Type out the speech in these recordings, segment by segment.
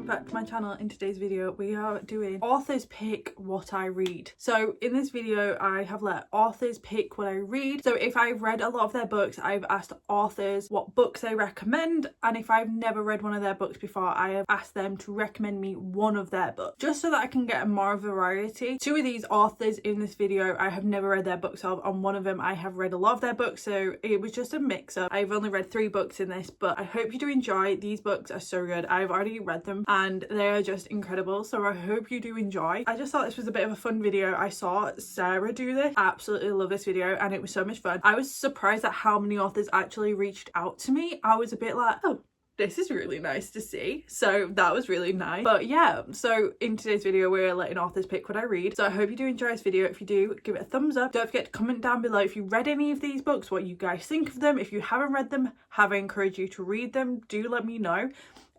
Back to my channel. In today's video we are doing authors pick what I read. So in this video I have let authors pick what I read. So if I've read a lot of their books, I've asked authors what books they recommend, and if I've never read one of their books before, I have asked them to recommend me one of their books, just so that I can get more variety. Two of these authors in this video I have never read their books of, and one of them I have read a lot of their books, so it was just a mix up. I've only read 3 books in this, but I hope you do enjoy. These books are so good. I've already read them and they are just incredible, so I hope you do enjoy. I just thought this was a bit of a fun video. I saw Sarah do this. I absolutely love this video and it was so much fun. I was surprised at how many authors actually reached out to me. I was a bit like, oh, this is really nice to see, so that was really nice. But yeah, so in today's video we're letting authors pick what I read, so I hope you do enjoy this video. If you do, give it a thumbs up. Don't forget to comment down below if you read any of these books, what you guys think of them. If you haven't read them, have I encouraged you to read them, do let me know.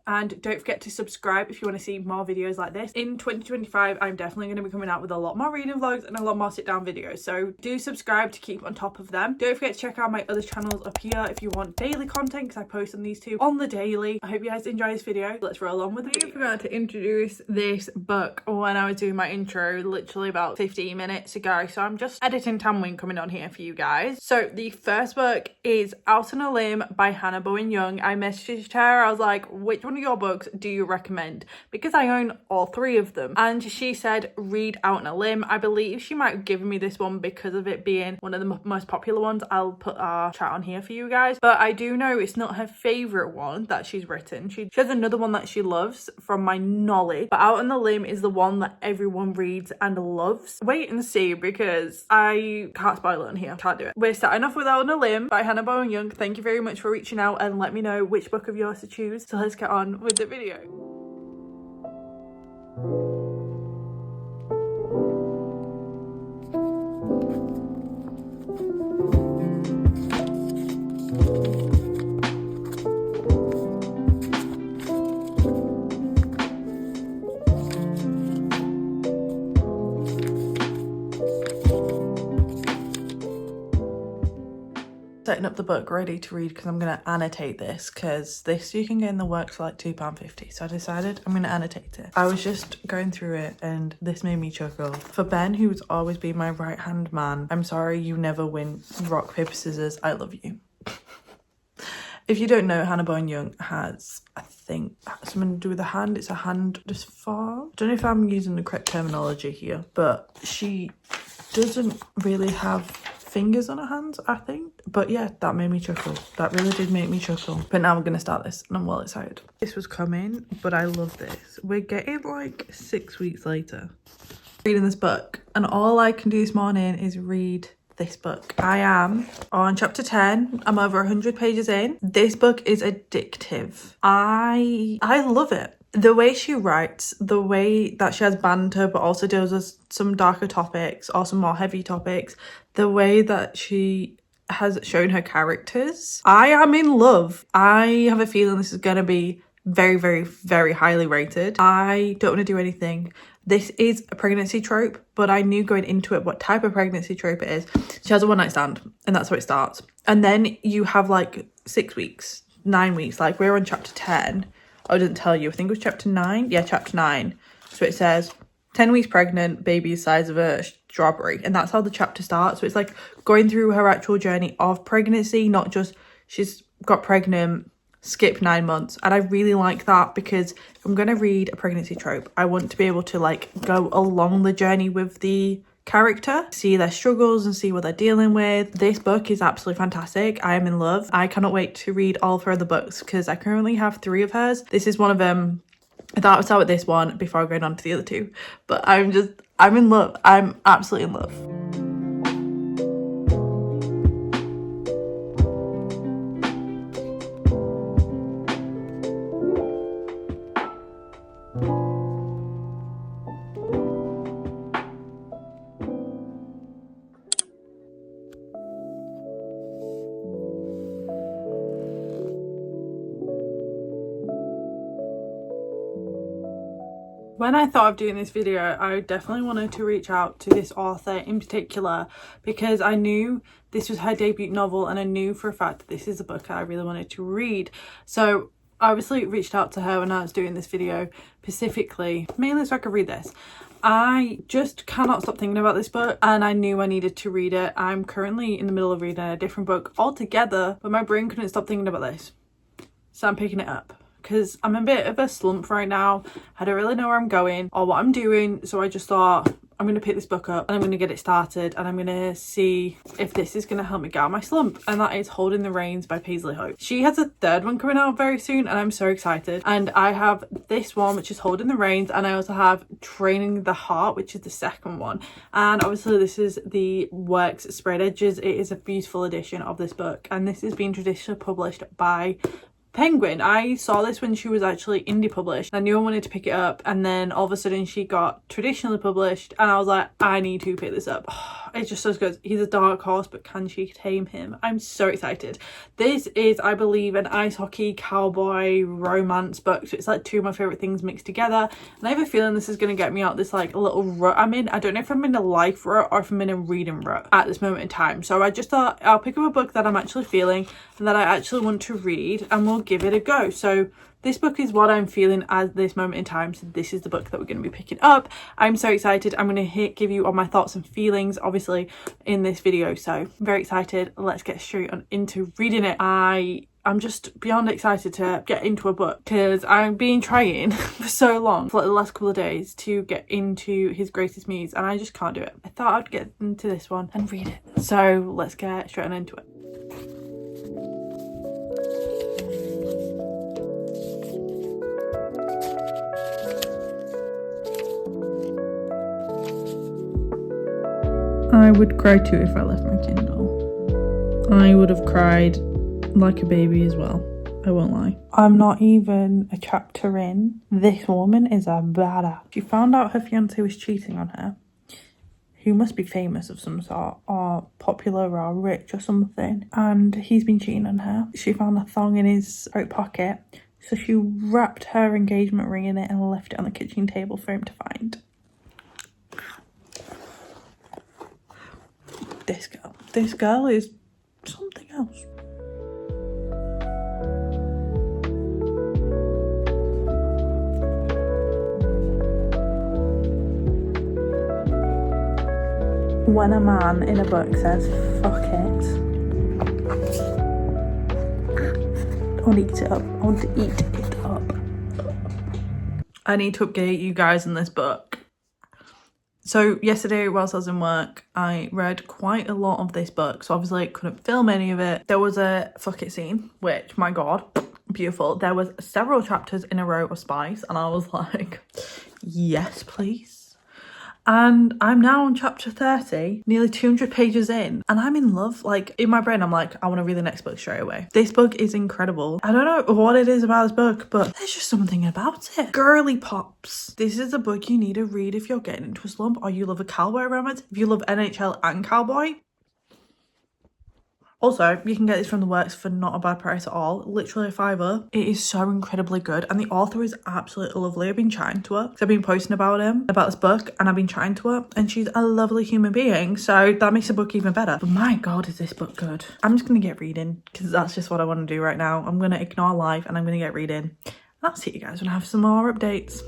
And don't forget to subscribe if you want to see more videos like this. In 2025, I'm definitely going to be coming out with a lot more reading vlogs and a lot more sit down videos. So do subscribe to keep on top of them. Don't forget to check out my other channels up here if you want daily content, because I post on these two on the daily. I hope you guys enjoy this video. Let's roll on with the video. I forgot to introduce this book when I was doing my intro literally about 15 minutes ago. So I'm just editing Tanwen coming on here for you guys. So the first book is Out on a Limb by Hannah Boman-Young. I messaged her. I was like, which one of your books do you recommend, because I own all 3 of them, and she said read Out on a Limb. I believe she might have given me this one because of it being one of the most popular ones. I'll put our chat on here for you guys, but I do know it's not her favorite one that she's written. She has another one that she loves from my knowledge, but Out on the Limb is the one that everyone reads and loves. Wait and see, because I can't spoil it on here. Can't do it. We're starting off with Out on a Limb by Hannah Boman-Young. Thank you very much for reaching out and let me know which book of yours to choose. So let's get on with the video. Setting up the book ready to read because I'm going to annotate this, because this you can get in the works for like £2.50, so I decided I'm going to annotate it. I was just going through it and this made me chuckle. For Ben, who's always been my right hand man, I'm sorry you never win rock paper scissors. I love you. If you don't know, Hannah Boman-Young has, I think, something to do with a hand. It's a hand just far. I don't know if I'm using the correct terminology here, but she doesn't really have fingers on her hands, I think. But yeah, that made me chuckle. That really did make me chuckle. But now we're gonna start this and I'm well excited. This was coming, but I love this. We're getting like 6 weeks later reading this book, and all I can do this morning is read this book. I am on chapter 10. I'm over 100 pages in. This book is addictive. I love it. The way she writes, the way that she has banter but also deals with some darker topics or some more heavy topics, the way that she has shown her characters, I am in love. I have a feeling this is going to be very, very, very highly rated. I don't want to do anything. This is a pregnancy trope, but I knew going into it what type of pregnancy trope it is. She has a one-night stand and that's how it starts. And then you have like 6 weeks, 9 weeks, like we're on chapter 10. I didn't tell you, I think it was chapter 9. Yeah, chapter 9. So it says 10 weeks pregnant, baby the size of a strawberry, and that's how the chapter starts. So it's like going through her actual journey of pregnancy, not just she's got pregnant, skip 9 months. And I really like that, because if I'm going to read a pregnancy trope, I want to be able to like go along the journey with the character, see their struggles and see what they're dealing with. This book is absolutely fantastic. I am in love. I cannot wait to read all 3 of the books, because I currently have 3 of hers. This is one of them. I thought I would start with this one before going on to the other 2, but I'm in love. I'm absolutely in love. When I thought of doing this video, I definitely wanted to reach out to this author in particular because I knew this was her debut novel and I knew for a fact that this is a book I really wanted to read. So I obviously reached out to her when I was doing this video specifically, mainly so I could read this. I just cannot stop thinking about this book and I knew I needed to read it. I'm currently in the middle of reading a different book altogether, but my brain couldn't stop thinking about this. So I'm picking it up because I'm in a bit of a slump right now. I don't really know where I'm going or what I'm doing. So I just thought I'm going to pick this book up and I'm going to get it started and I'm going to see if this is going to help me get out of my slump. And that is Holding the Reins by Paisley. She has a third one coming out very soon and I'm so excited. And I have this one, which is Holding the Reins, and I also have Training the Heart, which is the second one. And obviously this is the Works Spread Edges. It is a beautiful edition of this book and this is being traditionally published by Penguin. I saw this when she was actually indie published. I knew I wanted to pick it up and then all of a sudden she got traditionally published and I was like, I need to pick this up. It's just so good. He's a dark horse, but can she tame him? I'm so excited. This is, I believe, an ice hockey cowboy romance book. So it's like two of my favourite things mixed together. And I have a feeling this is going to get me out this like little rut I'm in. I don't know if I'm in a life rut or if I'm in a reading rut at this moment in time. So I just thought I'll pick up a book that I'm actually feeling and that I actually want to read and we'll give it a go. So this book is what I'm feeling at this moment in time. So this is the book that we're going to be picking up. I'm so excited. I'm going to give you all my thoughts and feelings, obviously, in this video. So I'm very excited. Let's get straight on into reading it. I'm just beyond excited to get into a book because I've been trying for so long, for like the last couple of days, to get into His Greatest Muse and I just can't do it. I thought I'd get into this one and read it. So let's get straight on into it. I would cry too if I left my Kindle. I would have cried like a baby as well. I won't lie. I'm not even a chapter in. This woman is a badass. She found out her fiance was cheating on her, who must be famous of some sort or popular or rich or something, and he's been cheating on her. She found a thong in his coat pocket, so she wrapped her engagement ring in it and left it on the kitchen table for him to find. This girl is something else. When a man in a book says fuck it, I want to eat it up. I want to eat it up. I need to update you guys on this book. So yesterday whilst I was in work, I read quite a lot of this book. So obviously I couldn't film any of it. There was a fuck it scene, which, my God, beautiful. There was several chapters in a row of spice and I was like, yes, please. And I'm now on chapter 30, nearly 200 pages in, and I'm in love. Like, in my brain, I'm like, I want to read the next book straight away. This book is incredible. I don't know what it is about this book, but there's just something about it. Girly pops. This is a book you need to read if you're getting into a slump or you love a cowboy romance. If you love NHL and cowboy. Also, you can get this from the Works for not a bad price at all. Literally a £5. It is so incredibly good. And the author is absolutely lovely. I've been chatting to her because I've been posting about this book, and I've been chatting to her. And she's a lovely human being. So that makes the book even better. But my God, is this book good. I'm just going to get reading because that's just what I want to do right now. I'm going to ignore life and I'm going to get reading. And I'll see you guys when I have some more updates.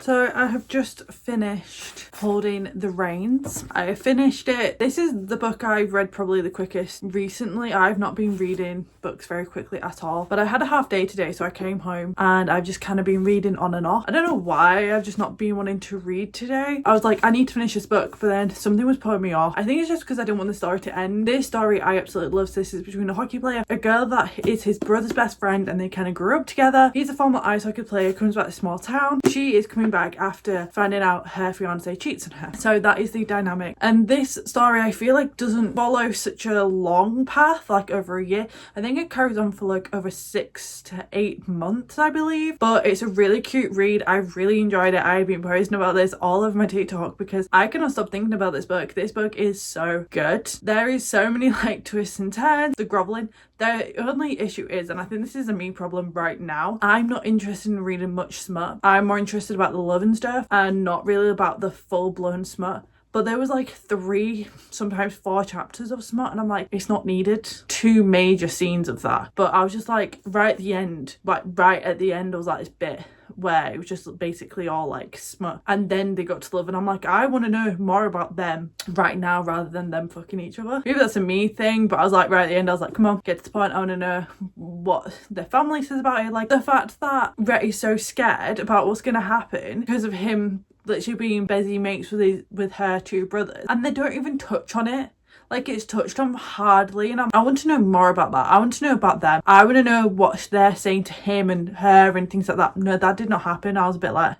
So I have just finished Holding the Reins. I finished it. This is the book I've read probably the quickest recently. I've not been reading books very quickly at all, but I had a half day today, so I came home and I've just kind of been reading on and off. I don't know why, I've just not been wanting to read today. I was like, I need to finish this book, but then something was pulling me off. I think it's just because I didn't want the story to end. This story I absolutely love. This is between a hockey player, a girl that is his brother's best friend, and they kind of grew up together. He's a former ice hockey player, comes back to a small town. She is coming back back after finding out her fiance cheats on her. So that is the dynamic. And this story, I feel like, doesn't follow such a long path, like over a year. I think it carries on for like over 6 to 8 months, I believe. But it's a really cute read. I really enjoyed it. I've been posting about this all over my TikTok because I cannot stop thinking about this book. This book is so good. There is so many like twists and turns, the groveling. The only issue is, and I think this is a me problem right now, I'm not interested in reading much smut. I'm more interested about the love and stuff and not really about the full-blown smut. But there was like 3, sometimes 4 chapters of smut, and I'm like, it's not needed. 2 major scenes of that. But I was just like, right at the end, I was like this bit where it was just basically all like smut, and then they got to love, and I'm like, I want to know more about them right now rather than them fucking each other. Maybe that's a me thing, but I was like, right at the end, I was like, come on, get to the point. I want to know what their family says about it. Like the fact that Rhett is so scared about what's going to happen because of him literally being busy mates with her 2 brothers, and they don't even touch on it. Like, it's touched on hardly, and I want to know more about that. I want to know about them. I want to know what they're saying to him and her and things like that. No, that did not happen. I was a bit like,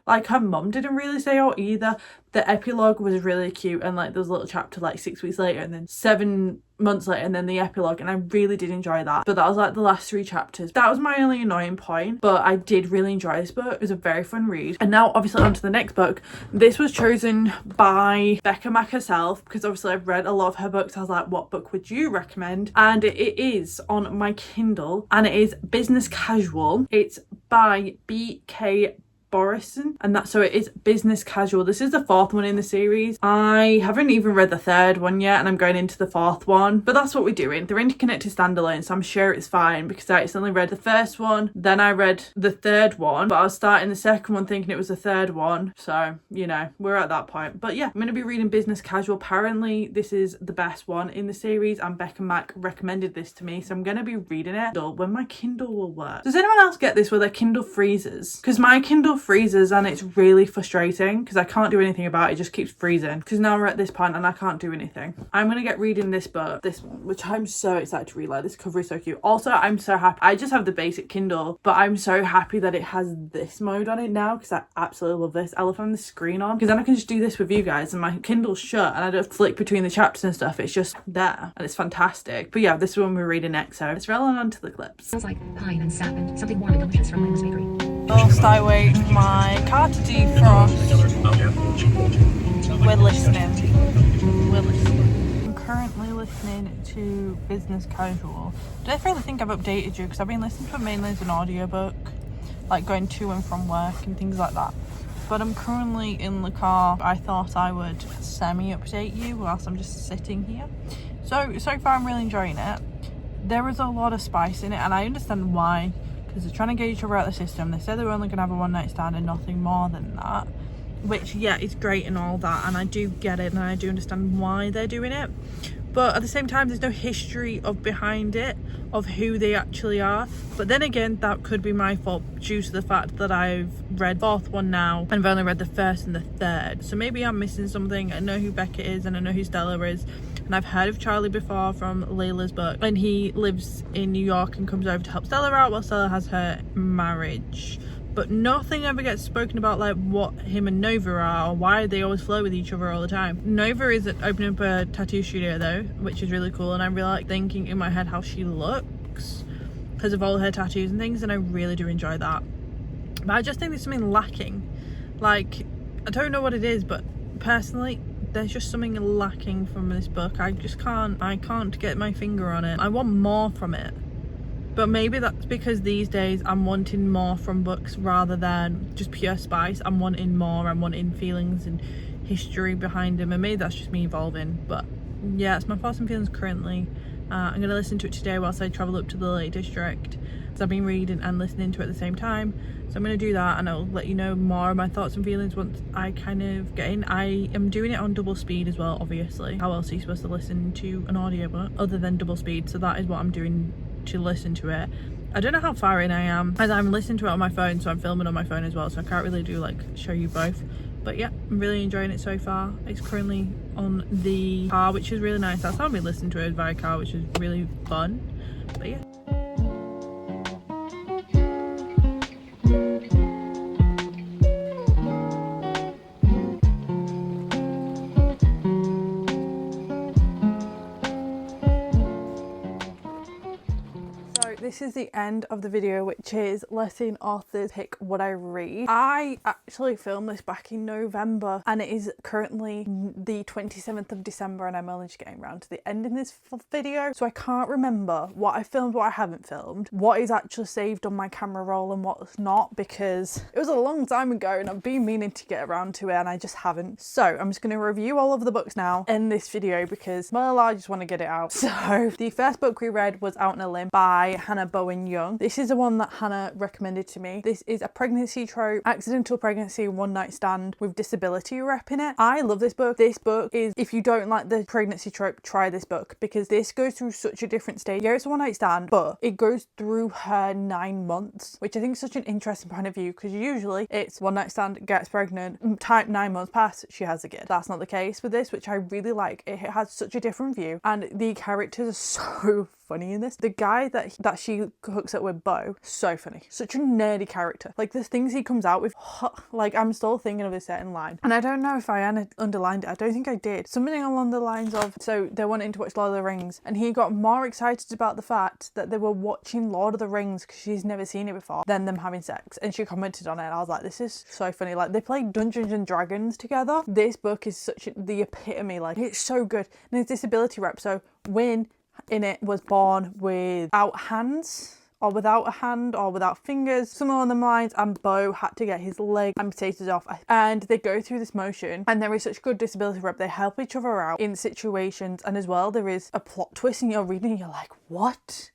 Like, her mum didn't really say out either. The epilogue was really cute, and like there was a little chapter like 6 weeks later and then 7 months later and then the epilogue, and I really did enjoy that. But that was like the last 3 chapters. That was my only annoying point, but I did really enjoy this book. It was a very fun read. And now obviously on to the next book. This was chosen by Becca Mack herself because obviously I've read a lot of her books. I was like, what book would you recommend? And it is on my Kindle, and it is Business Casual. It's by B.K. borison, and so it is Business Casual. This is the 4th one in the series. I haven't even read the 3rd one yet, and I'm going into the 4th one, but that's what we're doing. They're interconnected standalone, so I'm sure it's fine because I accidentally read the 1st one, then I read the 3rd one, but I was starting the 2nd one thinking it was the 3rd one, so you know, we're at that point. But yeah, I'm going to be reading Business Casual. Apparently this is the best one in the series, and Becca Mack recommended this to me, so I'm going to be reading it when my Kindle will work. Does anyone else get this where their Kindle freezes? Because my Kindle freezes and it's really frustrating because I can't do anything about it. It just keeps freezing because now we're at this point and I can't do anything. I'm gonna get reading this book, this one, which I'm so excited to read. Like, this cover is so cute. Also, I'm so happy. I just have the basic Kindle, but I'm so happy that it has this mode on it now because I absolutely love this. I love having the screen on because then I can just do this with you guys and my Kindle's shut and I don't flick between the chapters and stuff. It's just there and it's fantastic. But yeah, this is one we're reading next, so let's roll on to the clips. Smells like pine and sap and something warm and delicious from Lynn's Bakery. Whilst I wait for my car to defrost, we're listening. I'm currently listening to Business Casual. I don't really think I've updated you because I've been listening to it mainly as an audiobook, like going to and from work and things like that. But I'm currently in the car. I thought I would semi-update you whilst I'm just sitting here. So far I'm really enjoying it. There is a lot of spice in it, and I understand why. Because they're trying to get each other out of the system. They said they were only going to have a 1-night stand and nothing more than that, which, yeah, is great and all that, and I do get it and I do understand why they're doing it, but at the same time there's no history behind it of who they actually are. But then again, that could be my fault due to the fact that I've read the 4th one now and I've only read the 1st and the 3rd, so maybe I'm missing something. I know who Becca is and I know who Stella is, and I've heard of Charlie before from Layla's book, and he lives in New York and comes over to help Stella out while Stella has her marriage. But nothing ever gets spoken about like what him and Nova are or why they always flow with each other all the time. Nova is opening up a tattoo studio though, which is really cool, and I really like thinking in my head how she looks because of all her tattoos and things, and I really do enjoy that. But I just think there's something lacking. Like, I don't know what it is, but personally there's just something lacking from this book. I can't get my finger on it. I want more from it. But maybe that's because these days I'm wanting more from books rather than just pure spice. I'm wanting more. I'm wanting feelings and history behind them, and maybe that's just me evolving. But yeah, it's my thoughts and feelings currently. I'm going to listen to it today whilst I travel up to the Lake District, because I've been reading and listening to it at the same time. So I'm going to do that, and I'll let you know more of my thoughts and feelings once I kind of get in. I am doing it on double speed as well, obviously. How else are you supposed to listen to an audiobook other than double speed? So that is what I'm doing to listen to it. I don't know how far in I am, as I'm listening to it on my phone, so I'm filming on my phone as well, so I can't really do like show you both. But yeah, I'm really enjoying it so far. It's currently on the car, which is really nice. That's how we listen to it via car, which is really fun. But yeah. this is the end of the video, which is letting authors pick what I read. I actually filmed this back in November and it is currently the 27th of December and I'm only just getting around to the end in this video, so I can't remember what I filmed, what I haven't filmed, what is actually saved on my camera roll and what's not, because it was a long time ago and I've been meaning to get around to it and I just haven't. So I'm just going to review all of the books now in this video because, well, I just want to get it out. So the first book we read was Out on a Limb by Hannah Boman-Young. This is the one that Hannah recommended to me. This is a pregnancy trope, accidental pregnancy, one night stand with disability rep in it. I love this book. This book is, if you don't like the pregnancy trope, try this book because this goes through such a different stage. Yeah, it's a one night stand, but it goes through her 9 months, which I think is such an interesting point of view because usually it's one night stand, gets pregnant, time 9 months pass, she has a kid. That's not the case with this, which I really like. It has such a different view and the characters are so funny in this. The guy that she hooks up with, Bo, so funny. Such a nerdy character. Like the things he comes out with, like I'm still thinking of a certain line. And I don't know if I underlined it. I don't think I did. Something along the lines of, so they're wanting to watch Lord of the Rings and he got more excited about the fact that they were watching Lord of the Rings because she's never seen it before than them having sex. And she commented on it and I was like, this is so funny. Like they played Dungeons and Dragons together. This book is such the epitome. Like it's so good. And it's disability rep. So Win in it was born without hands or without a hand or without fingers, somewhere along the lines, and Bo had to get his leg amputated off, and they go through this motion and there is such good disability rep. They help each other out in situations, and as well there is a plot twist and you're reading and you're like, what?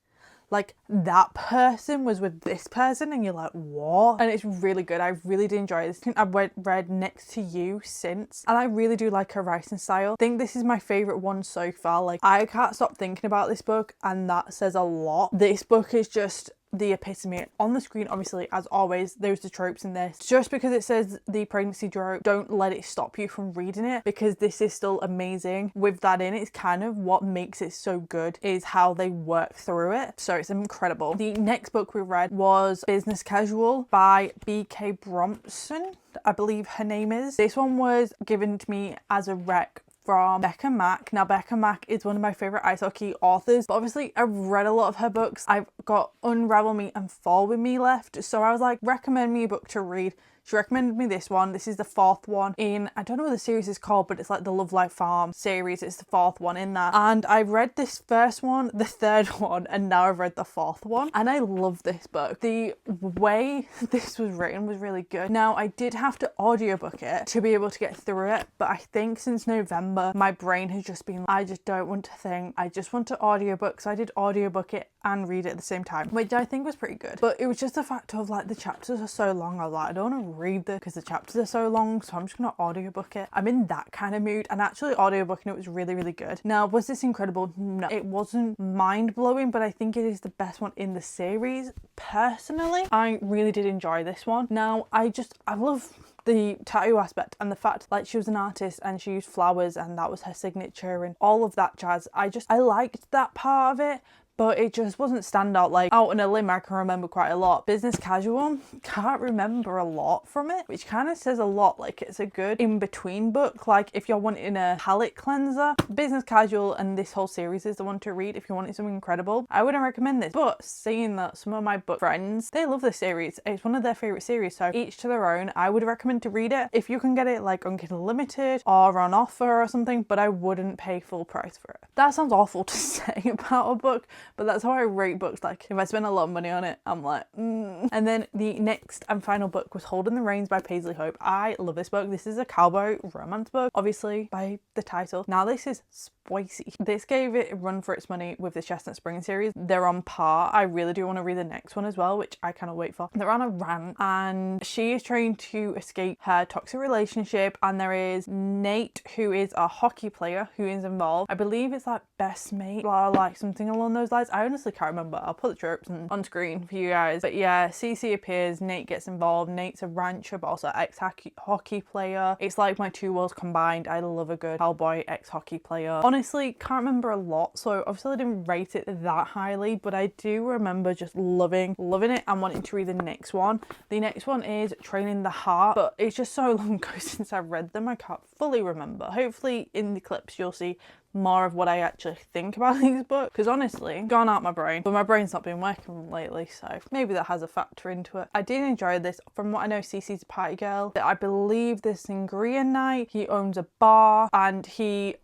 Like that person was with this person and you're like, what? And it's really good. I really did enjoy this. I've read Next to You since and I really do like her writing style. I think this is my favourite one so far. Like I can't stop thinking about this book and that says a lot. This book is just the epitome. On the screen, obviously, as always, there's the tropes in this. Just because it says the pregnancy trope, don't let it stop you from reading it because this is still amazing. With that in, it's kind of what makes it so good is how they work through it. So it's incredible. The next book we read was Business Casual by B.K. Bromson, I believe her name is. This one was given to me as a rec from Becca Mack. Now Becca Mack is one of my favourite ice hockey authors, but obviously I've read a lot of her books. I've got Unravel Me and Fall With Me left, so I was like, recommend me a book to read. She recommended me this one. This is the fourth one in, I don't know what the series is called, but it's like the Love Life Farm series. It's the fourth one in that. And I read this first one, the third one, and now I've read the fourth one. And I love this book. The way this was written was really good. Now, I did have to audiobook it to be able to get through it, but I think since November, my brain has just been, I just don't want to think. I just want to audiobook. So I did audiobook it and read it at the same time, which I think was pretty good. But it was just the fact of like the chapters are so long. I was like, I don't want to read this because the chapters are so long, so I'm just gonna audiobook it. I'm in that kind of mood, and actually audiobooking it was really, really good. Now, was this incredible? No, it wasn't mind-blowing, but I think it is the best one in the series. Personally, I really did enjoy this one. Now, I love the tattoo aspect and the fact like she was an artist and she used flowers and that was her signature and all of that jazz. I liked that part of it, but it just wasn't standout. Like Out on a Limb, I can remember quite a lot. Business Casual, can't remember a lot from it, which kind of says a lot. Like it's a good in-between book. Like if you're wanting a palate cleanser, Business Casual and this whole series is the one to read if you're wanting something incredible. I wouldn't recommend this, but saying that, some of my book friends, they love this series. It's one of their favourite series, so each to their own. I would recommend to read it if you can get it like on Kindle Limited or on offer or something, but I wouldn't pay full price for it. That sounds awful to say about a book, but that's how I rate books. Like if I spend a lot of money on it, I'm like, And then the next and final book was Holding the Reins by Paisley. I love this book. This is a cowboy romance book, obviously by the title. Now this is spicy. This gave it a run for its money with the Chestnut Spring series. They're on par. I really do want to read the next one as well, which I cannot wait for. They're on a rant and she is trying to escape her toxic relationship, and there is Nate, who is a hockey player who is involved. I believe it's like best mate, or like something along those lines. I honestly can't remember. I'll put the tropes on screen for you guys. But yeah, Cece appears, Nate gets involved. Nate's a rancher but also ex-hockey player. It's like my two worlds combined. I love a good cowboy ex-hockey player. Honestly, honestly can't remember a lot, so obviously I didn't rate it that highly, but I do remember just loving it and wanting to read the next one. The next one is Training the Heart, but it's just so long ago since I've read them, I can't fully remember. Hopefully in the clips you'll see more of what I actually think about these books, because honestly, gone out my brain, but my brain's not been working lately, so maybe that has a factor into it. I did enjoy this. From what I know, Cece's a party girl. I believe this sangria night, he owns a bar, and he's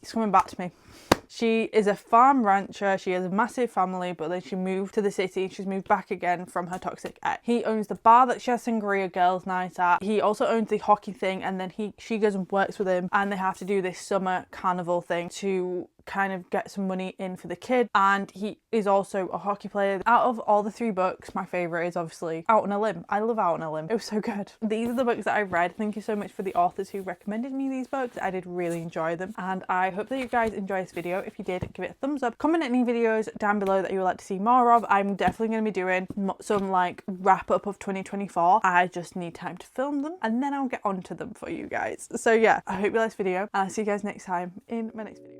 coming back to me. She is a farm rancher, she has a massive family, but then she moved to the city and she's moved back again from her toxic ex. He owns the bar that she has sangria girls night at. He also owns the hockey thing, and then she goes and works with him, and they have to do this summer carnival thing to kind of get some money in for the kid. And he is also a hockey player. Out of all the 3 books, my favourite is obviously Out on a Limb. I love Out on a Limb. It was so good. These are the books that I read. Thank you so much for the authors who recommended me these books. I did really enjoy them, and I hope that you guys enjoy this video. If you did, give it a thumbs up. Comment any videos down below that you would like to see more of. I'm definitely going to be doing some like wrap up of 2024. I just need time to film them, and then I'll get onto them for you guys. So yeah, I hope you like this video, and I'll see you guys next time in my next video.